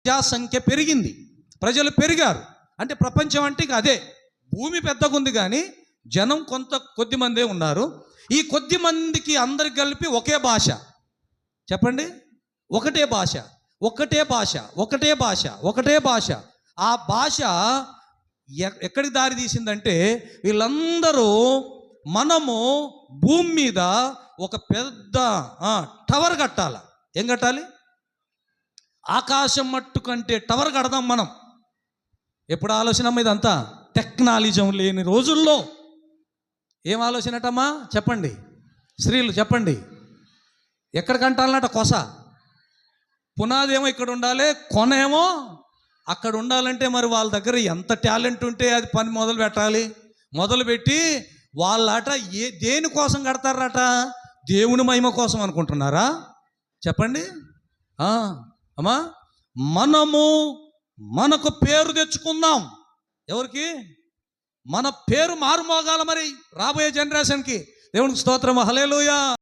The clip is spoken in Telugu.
ప్రజాసంఖ్య పెరిగింది, ప్రజలు పెరిగారు. అంటే ప్రపంచం అంటే ఇక అదే, భూమి పెద్దగా ఉంది కానీ జనం కొద్ది మందే ఉన్నారు. ఈ కొద్ది మందికి అందరికి కలిపి ఒకే భాష. చెప్పండి, ఒకటే భాష, ఒకటే భాష, ఒకటే భాష, ఒకటే భాష. ఆ భాష ఎక్కడికి దారి తీసిందంటే, వీళ్ళందరూ మనము భూమి మీద ఒక పెద్ద టవర్ కట్టాలి. ఏం కట్టాలి? ఆకాశం మట్టు కంటే టవర్ కడదాం మనం. ఎప్పుడు ఆలోచన ఇదంతా? టెక్నాలజీ లేని రోజుల్లో ఏం ఆలోచనటమ్మా? చెప్పండి స్త్రీలు, చెప్పండి. ఎక్కడ కంటాలన్నట? కొస. పునాది ఏమో ఇక్కడ ఉండాలి, కొన ఏమో అక్కడ ఉండాలంటే మరి వాళ్ళ దగ్గర ఎంత టాలెంట్ ఉంటే అది పని మొదలు పెట్టాలి. మొదలుపెట్టి వాళ్ళట దేనికోసం కడతారట? దేవుని మహిమ కోసం అనుకుంటున్నారా? చెప్పండి అమ్మా. మనకు పేరు తెచ్చుకుందాం. ఎవరికి? మన పేరు మారుమోగాల మరి రాబోయే జనరేషన్కి. దేవునికి స్తోత్రం, హల్లెలూయా.